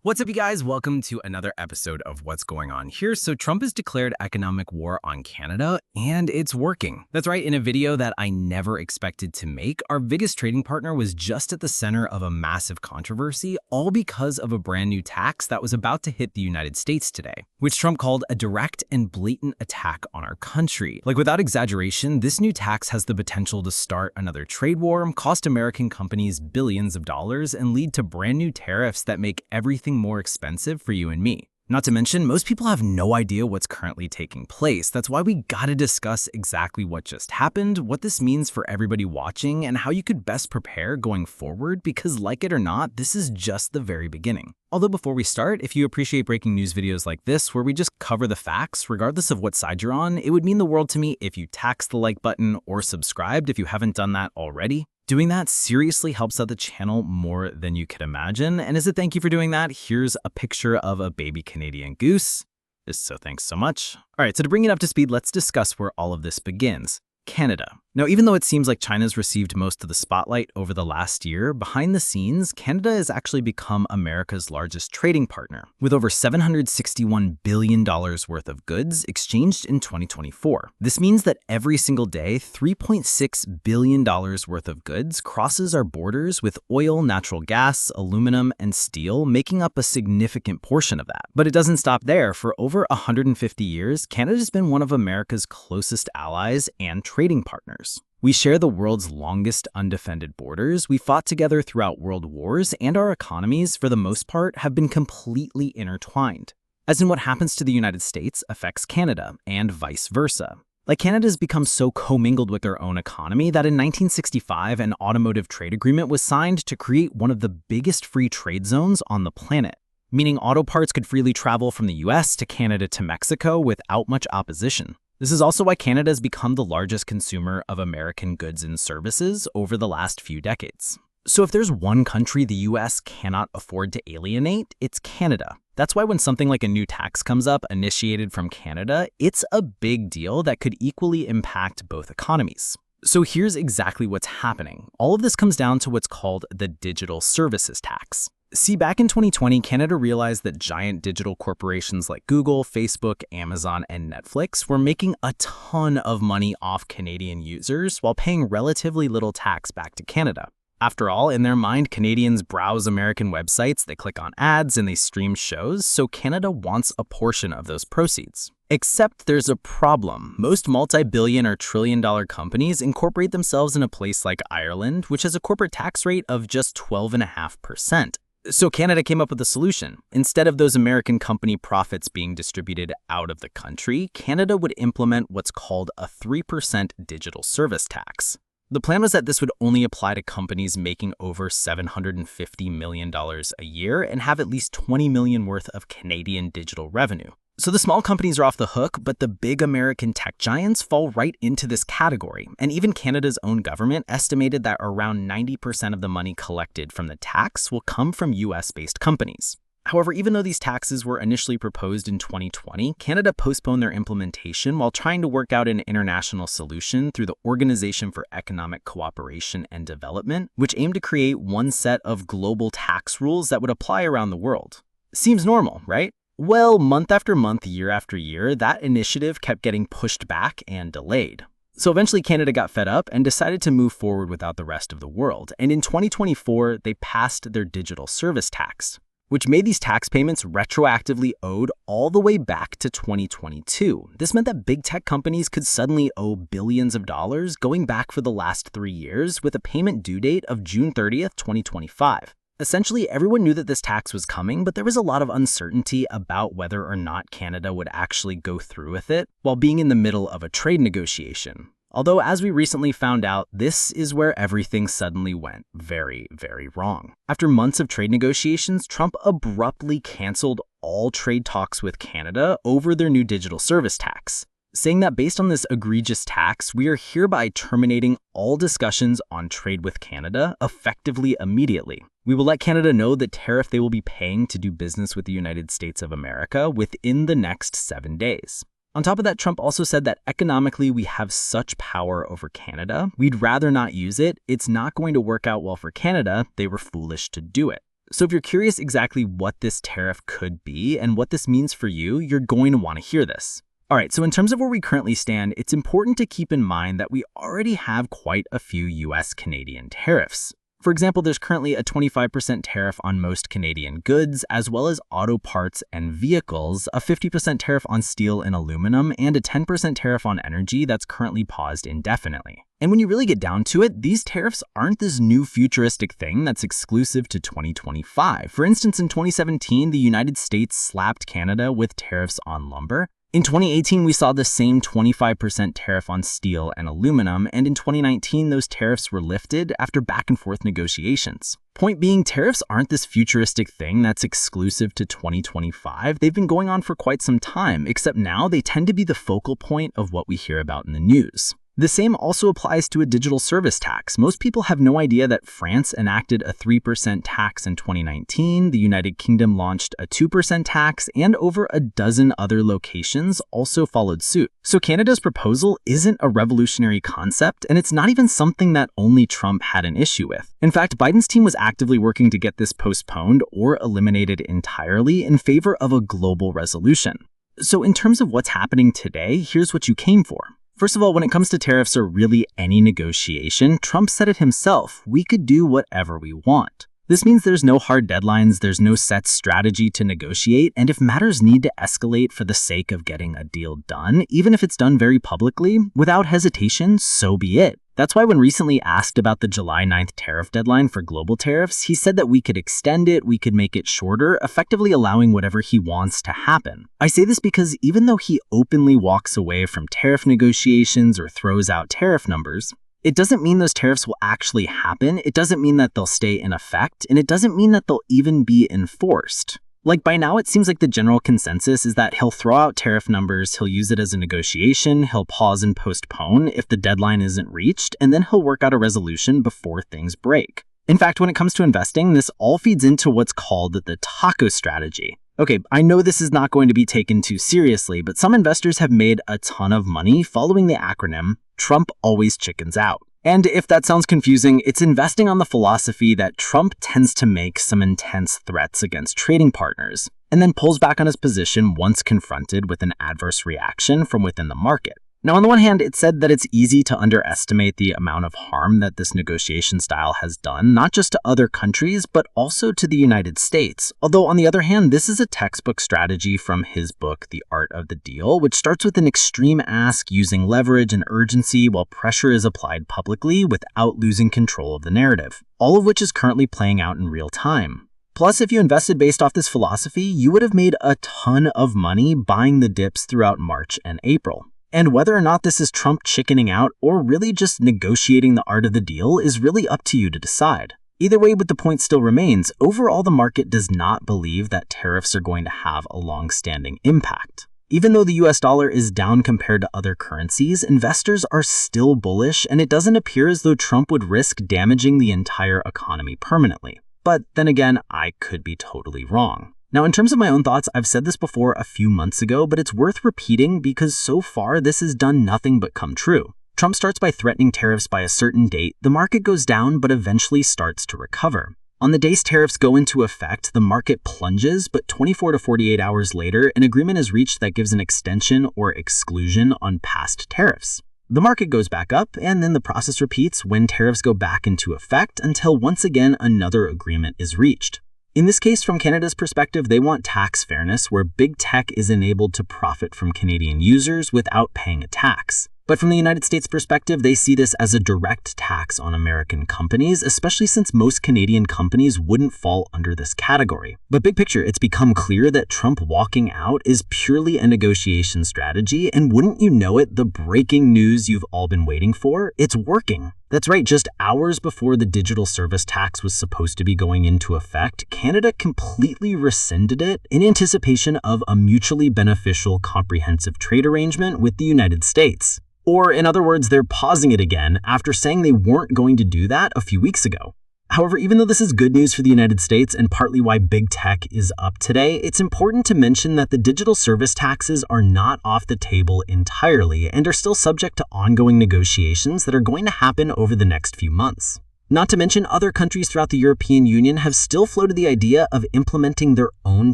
What's up, you guys? Welcome to another episode of What's Going On here. So Trump has declared economic war on Canada, and it's working. That's right, in a video that I never expected to make, our biggest trading partner was just at the center of a massive controversy, all because of a brand new tax that was about to hit the United States today, which Trump called a direct and blatant attack on our country. Like, without exaggeration, this new tax has the potential to start another trade war, cost American companies billions of dollars, and lead to brand new tariffs that make everything more expensive for you and me. Not to mention, most people have no idea what's currently taking place. That's why we gotta discuss exactly what just happened, what this means for everybody watching, and how you could best prepare going forward, because like it or not, this is just the very beginning. Although before we start, if you appreciate breaking news videos like this, where we just cover the facts, regardless of what side you're on, it would mean the world to me if you taxed the like button or subscribed if you haven't done that already. Doing that seriously helps out the channel more than you could imagine, and as a thank you for doing that, here's a picture of a baby Canadian goose. So thanks so much. All right, so to bring it up to speed, let's discuss where all of this begins. Canada. Now, even though it seems like China's received most of the spotlight over the last year, behind the scenes, Canada has actually become America's largest trading partner, with over $761 billion worth of goods exchanged in 2024. This means that every single day, $3.6 billion worth of goods crosses our borders, with oil, natural gas, aluminum, and steel making up a significant portion of that. But it doesn't stop there. For over 150 years, Canada's been one of America's closest allies and trading partners. We share the world's longest undefended borders, we fought together throughout world wars, and our economies, for the most part, have been completely intertwined. As in, what happens to the United States affects Canada, and vice versa. Like, Canada's become so commingled with their own economy that in 1965, an automotive trade agreement was signed to create one of the biggest free trade zones on the planet, meaning auto parts could freely travel from the US to Canada to Mexico without much opposition. This is also why Canada has become the largest consumer of American goods and services over the last few decades. So if there's one country the US cannot afford to alienate, it's Canada. That's why when something like a new tax comes up initiated from Canada, it's a big deal that could equally impact both economies. So here's exactly what's happening. All of this comes down to what's called the digital services tax. See, back in 2020, Canada realized that giant digital corporations like Google, Facebook, Amazon, and Netflix were making a ton of money off Canadian users while paying relatively little tax back to Canada. After all, in their mind, Canadians browse American websites, they click on ads, and they stream shows, so Canada wants a portion of those proceeds. Except there's a problem. Most multi-billion or trillion-dollar companies incorporate themselves in a place like Ireland, which has a corporate tax rate of just 12.5%. So Canada came up with a solution. Instead of those American company profits being distributed out of the country, Canada would implement what's called a 3% digital service tax. The plan was that this would only apply to companies making over $750 million a year and have at least $20 million worth of Canadian digital revenue. So the small companies are off the hook, but the big American tech giants fall right into this category. And even Canada's own government estimated that around 90% of the money collected from the tax will come from US-based companies. However, even though these taxes were initially proposed in 2020, Canada postponed their implementation while trying to work out an international solution through the Organization for Economic Cooperation and Development, which aimed to create one set of global tax rules that would apply around the world. Seems normal, right? Well, month after month, year after year, that initiative kept getting pushed back and delayed. So eventually Canada got fed up and decided to move forward without the rest of the world. And in 2024, they passed their digital service tax, which made these tax payments retroactively owed all the way back to 2022. This meant that big tech companies could suddenly owe billions of dollars going back for the last 3 years, with a payment due date of June 30th, 2025. Essentially, everyone knew that this tax was coming, but there was a lot of uncertainty about whether or not Canada would actually go through with it while being in the middle of a trade negotiation. Although, as we recently found out, this is where everything suddenly went very, very wrong. After months of trade negotiations, Trump abruptly canceled all trade talks with Canada over their new digital service tax, saying that based on this egregious tax, we are hereby terminating all discussions on trade with Canada effectively immediately. We will let Canada know the tariff they will be paying to do business with the United States of America within the next 7 days. On top of that, Trump also said that economically we have such power over Canada, we'd rather not use it. It's not going to work out well for Canada. They were foolish to do it. So if you're curious exactly what this tariff could be and what this means for you, you're going to want to hear this. All right, so in terms of where we currently stand, it's important to keep in mind that we already have quite a few US-Canadian tariffs. For example, there's currently a 25% tariff on most Canadian goods, as well as auto parts and vehicles, a 50% tariff on steel and aluminum, and a 10% tariff on energy that's currently paused indefinitely. And when you really get down to it, these tariffs aren't this new futuristic thing that's exclusive to 2025. For instance, in 2017, the United States slapped Canada with tariffs on lumber. In 2018, we saw the same 25% tariff on steel and aluminum, and in 2019, those tariffs were lifted after back-and-forth negotiations. Point being, tariffs aren't this futuristic thing that's exclusive to 2025. They've been going on for quite some time, except now they tend to be the focal point of what we hear about in the news. The same also applies to a digital service tax. Most people have no idea that France enacted a 3% tax in 2019, the United Kingdom launched a 2% tax, and over a dozen other locations also followed suit. So Canada's proposal isn't a revolutionary concept, and it's not even something that only Trump had an issue with. In fact, Biden's team was actively working to get this postponed or eliminated entirely in favor of a global resolution. So in terms of what's happening today, here's what you came for. First of all, when it comes to tariffs or really any negotiation, Trump said it himself, we could do whatever we want. This means there's no hard deadlines, there's no set strategy to negotiate, and if matters need to escalate for the sake of getting a deal done, even if it's done very publicly, without hesitation, so be it. That's why when recently asked about the July 9th tariff deadline for global tariffs, he said that we could extend it, we could make it shorter, effectively allowing whatever he wants to happen. I say this because even though he openly walks away from tariff negotiations or throws out tariff numbers, it doesn't mean those tariffs will actually happen, it doesn't mean that they'll stay in effect, and it doesn't mean that they'll even be enforced. Like by now, it seems like the general consensus is that he'll throw out tariff numbers, he'll use it as a negotiation, he'll pause and postpone if the deadline isn't reached, and then he'll work out a resolution before things break. In fact, when it comes to investing, this all feeds into what's called the taco strategy. Okay, I know this is not going to be taken too seriously, but some investors have made a ton of money following the acronym Trump always chickens out. And if that sounds confusing, it's investing on the philosophy that Trump tends to make some intense threats against trading partners, and then pulls back on his position once confronted with an adverse reaction from within the market. Now, on the one hand, it's said that it's easy to underestimate the amount of harm that this negotiation style has done, not just to other countries, but also to the United States. Although, on the other hand, this is a textbook strategy from his book, The Art of the Deal, which starts with an extreme ask using leverage and urgency while pressure is applied publicly without losing control of the narrative, all of which is currently playing out in real time. Plus, if you invested based off this philosophy, you would have made a ton of money buying the dips throughout March and April. And whether or not this is Trump chickening out or really just negotiating the art of the deal is really up to you to decide. Either way, but the point still remains, overall the market does not believe that tariffs are going to have a long-standing impact. Even though the US dollar is down compared to other currencies, investors are still bullish, and it doesn't appear as though Trump would risk damaging the entire economy permanently. But then again, I could be totally wrong. Now, in terms of my own thoughts, I've said this before a few months ago, but it's worth repeating because so far this has done nothing but come true. Trump starts by threatening tariffs by a certain date, the market goes down but eventually starts to recover. On the days tariffs go into effect, the market plunges, but 24 to 48 hours later, an agreement is reached that gives an extension or exclusion on past tariffs. The market goes back up, and then the process repeats when tariffs go back into effect until once again another agreement is reached. In this case, from Canada's perspective, they want tax fairness where big tech is enabled to profit from Canadian users without paying a tax. But from the United States perspective, they see this as a direct tax on American companies, especially since most Canadian companies wouldn't fall under this category. But big picture, it's become clear that Trump walking out is purely a negotiation strategy, and wouldn't you know it, the breaking news you've all been waiting for, it's working. That's right, just hours before the digital service tax was supposed to be going into effect, Canada completely rescinded it in anticipation of a mutually beneficial comprehensive trade arrangement with the United States. Or, in other words, they're pausing it again after saying they weren't going to do that a few weeks ago. However, even though this is good news for the United States and partly why big tech is up today, it's important to mention that the digital service taxes are not off the table entirely and are still subject to ongoing negotiations that are going to happen over the next few months. Not to mention, other countries throughout the European Union have still floated the idea of implementing their own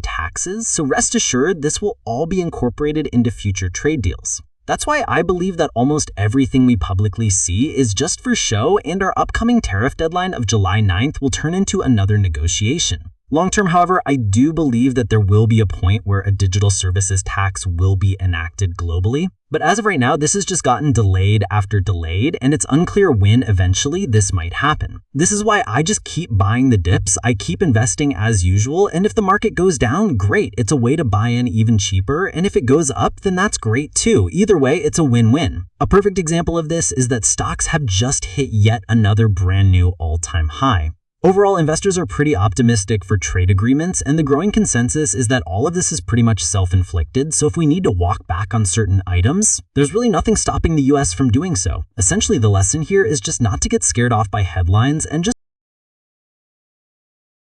taxes, so rest assured this will all be incorporated into future trade deals. That's why I believe that almost everything we publicly see is just for show, and our upcoming tariff deadline of July 9th will turn into another negotiation. Long-term, however, I do believe that there will be a point where a digital services tax will be enacted globally. But as of right now, this has just gotten delayed after delayed, and it's unclear when eventually this might happen. This is why I just keep buying the dips, I keep investing as usual, and if the market goes down, great, it's a way to buy in even cheaper, and if it goes up, then that's great too. Either way, it's a win-win. A perfect example of this is that stocks have just hit yet another brand new all-time high. Overall, investors are pretty optimistic for trade agreements, and the growing consensus is that all of this is pretty much self-inflicted, so if we need to walk back on certain items, there's really nothing stopping the US from doing so. Essentially, the lesson here is just not to get scared off by headlines and just